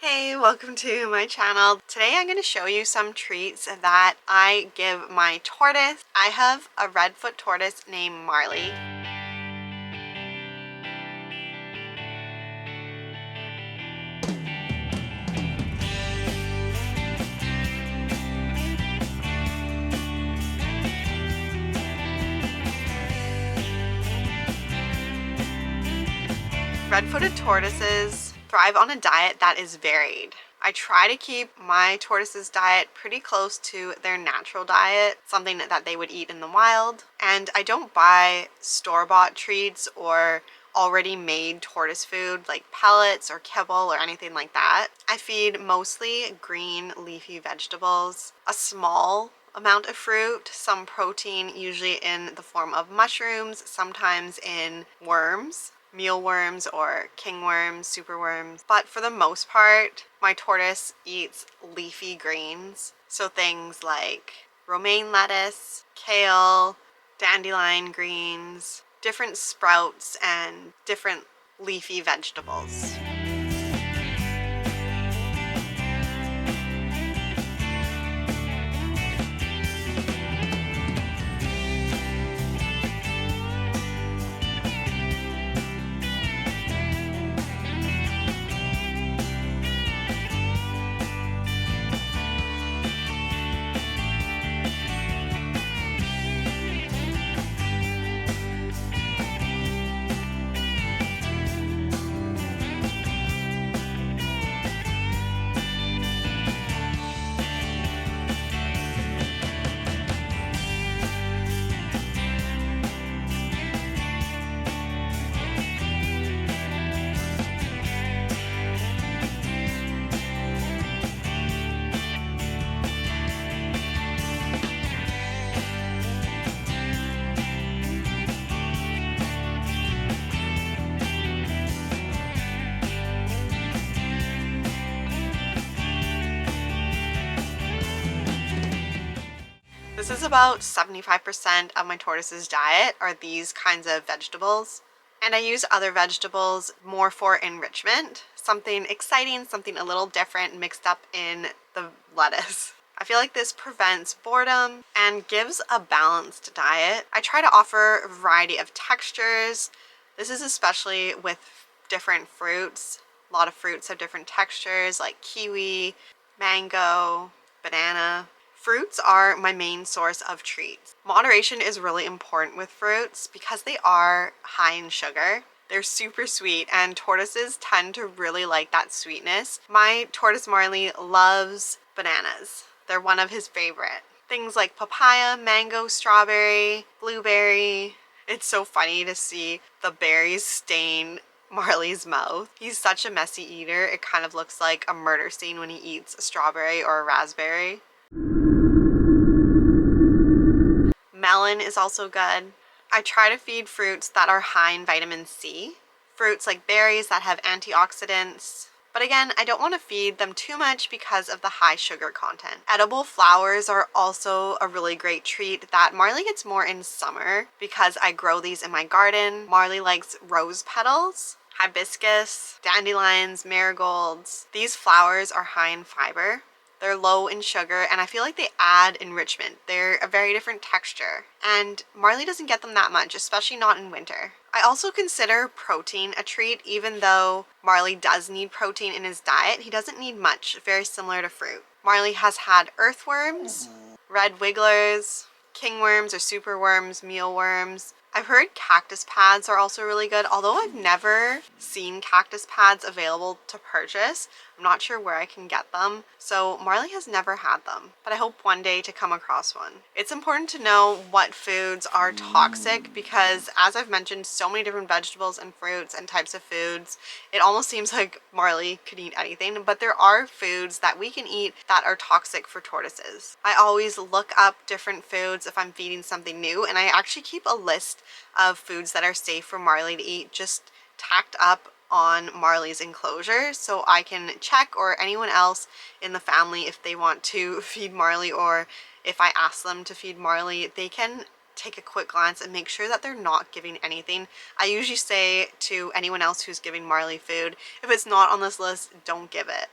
Hey, welcome to my channel. Today I'm going to show you some treats that I give my tortoise. I have a redfoot tortoise named Marley. Red-footed tortoises thrive on a diet that is varied. I try to keep my tortoises' diet pretty close to their natural diet, something that they would eat in the wild. And I don't buy store-bought treats or already made tortoise food like pellets or kibble or anything like that. I feed mostly green leafy vegetables, a small amount of fruit, some protein, usually in the form of mushrooms, sometimes in worms, mealworms or kingworms, superworms. But for the most part, my tortoise eats leafy greens. So things like romaine lettuce, kale, dandelion greens, different sprouts, and different leafy vegetables. This is about 75% of my tortoise's diet are these kinds of vegetables. And I use other vegetables more for enrichment, something exciting, something a little different mixed up in the lettuce. I feel like this prevents boredom and gives a balanced diet. I try to offer a variety of textures. This is especially with different fruits. A lot of fruits have different textures like kiwi, mango, banana. Fruits are my main source of treats. Moderation is really important with fruits because they are high in sugar. They're super sweet and tortoises tend to really like that sweetness. My tortoise Marley loves bananas. They're one of his favorite. Things like papaya, mango, strawberry, blueberry. It's so funny to see the berries stain Marley's mouth. He's such a messy eater. It kind of looks like a murder scene when he eats a strawberry or a raspberry. Melon is also good. I try to feed fruits that are high in vitamin C. Fruits like berries that have antioxidants. But again, I don't want to feed them too much because of the high sugar content. Edible flowers are also a really great treat that Marley gets more in summer because I grow these in my garden. Marley likes rose petals, hibiscus, dandelions, marigolds. These flowers are high in fiber. They're low in sugar and I feel like they add enrichment. They're a very different texture and Marley doesn't get them that much, especially not in winter. I also consider protein a treat even though Marley does need protein in his diet. He doesn't need much, very similar to fruit. Marley has had earthworms, red wigglers, kingworms or superworms, mealworms. I've heard cactus pads are also really good, although I've never seen cactus pads available to purchase. I'm not sure where I can get them, so Marley has never had them, but I hope one day to come across one. It's important to know what foods are toxic because, as I've mentioned, so many different vegetables and fruits and types of foods, it almost seems like Marley could eat anything, but there are foods that we can eat that are toxic for tortoises. I always look up different foods if I'm feeding something new, and I actually keep a list of foods that are safe for Marley to eat just tacked up on Marley's enclosure so I can check, or anyone else in the family, if they want to feed Marley or if I ask them to feed Marley, they can take a quick glance and make sure that they're not giving anything. I usually say to anyone else who's giving Marley food, if it's not on this list, don't give it.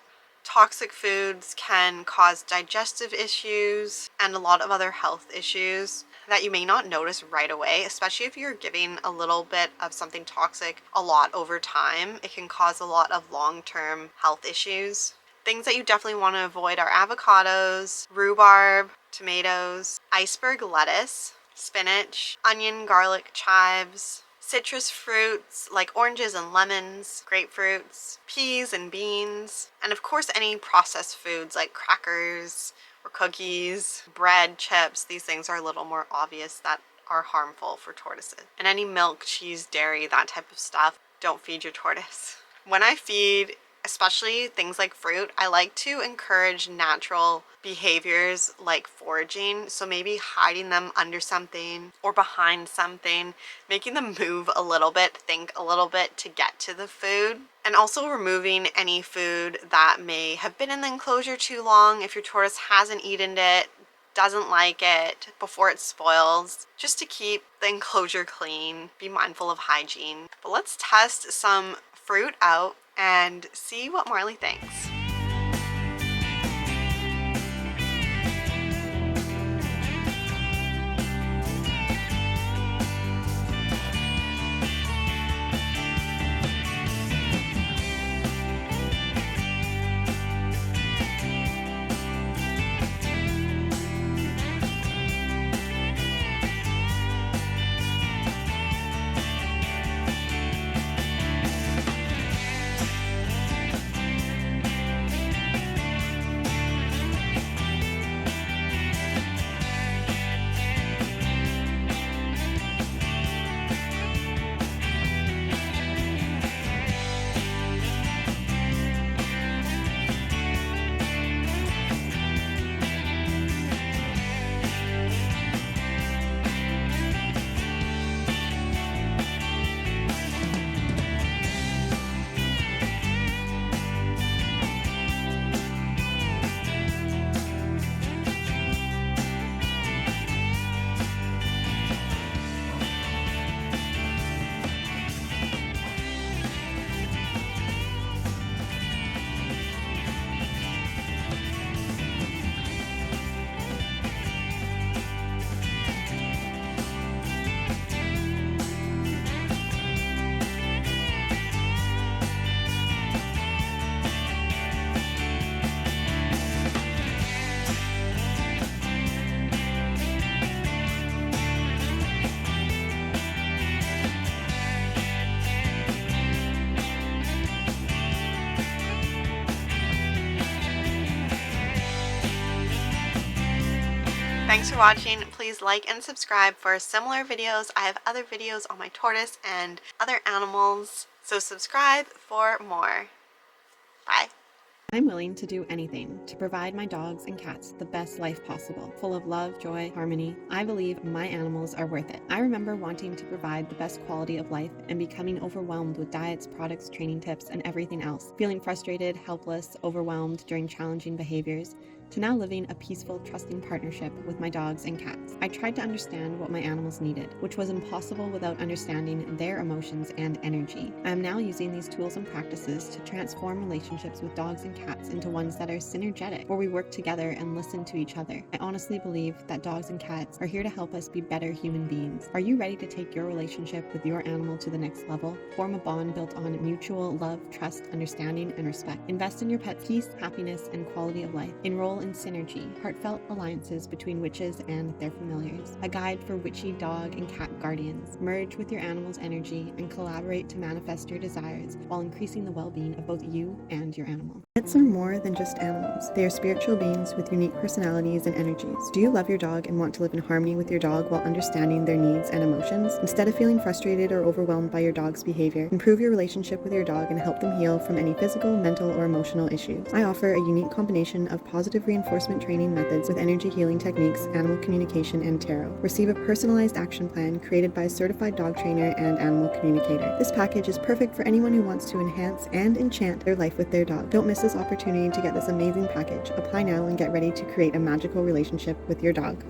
Toxic foods can cause digestive issues and a lot of other health issues that you may not notice right away, especially if you're giving a little bit of something toxic a lot over time. It can cause a lot of long-term health issues. Things that you definitely want to avoid are avocados, rhubarb, tomatoes, iceberg lettuce, spinach, onion, garlic, chives, citrus fruits like oranges and lemons, grapefruits, peas and beans, and of course any processed foods like crackers or cookies, bread, chips. These things are a little more obvious that are harmful for tortoises. And any milk, cheese, dairy, that type of stuff, don't feed your tortoise. When I feed, especially things like fruit, I like to encourage natural behaviors like foraging. So maybe hiding them under something or behind something, making them move a little bit, think a little bit to get to the food. And also removing any food that may have been in the enclosure too long. If your tortoise hasn't eaten it, doesn't like it, before it spoils, just to keep the enclosure clean, be mindful of hygiene. But let's test some fruit out and see what Marley thinks. Thanks for watching. Please like and subscribe for similar videos. I have other videos on my tortoise and other animals, so subscribe for more. Bye. I'm willing to do anything to provide my dogs and cats the best life possible, full of love, joy, harmony. I believe my animals are worth it. I remember wanting to provide the best quality of life and becoming overwhelmed with diets, products, training tips, and everything else, feeling frustrated, helpless, overwhelmed during challenging behaviors, to now living a peaceful, trusting partnership with my dogs and cats. I tried to understand what my animals needed, which was impossible without understanding their emotions and energy. I am now using these tools and practices to transform relationships with dogs and cats into ones that are synergetic, where we work together and listen to each other. I honestly believe that dogs and cats are here to help us be better human beings. Are you ready to take your relationship with your animal to the next level? Form a bond built on mutual love, trust, understanding, and respect. Invest in your pet's peace, happiness, and quality of life. Enroll in Synergy, heartfelt alliances between witches and their familiars. A guide for witchy dog and cat guardians. Merge with your animal's energy and collaborate to manifest your desires while increasing the well-being of both you and your animal. Pets are more than just animals. They are spiritual beings with unique personalities and energies. Do you love your dog and want to live in harmony with your dog while understanding their needs and emotions? Instead of feeling frustrated or overwhelmed by your dog's behavior, improve your relationship with your dog and help them heal from any physical, mental, or emotional issues. I offer a unique combination of positive reinforcement training methods with energy healing techniques, animal communication, and tarot. Receive a personalized action plan created by a certified dog trainer and animal communicator. This package is perfect for anyone who wants to enhance and enchant their life with their dog. Don't miss this opportunity to get this amazing package. Apply now and get ready to create a magical relationship with your dog.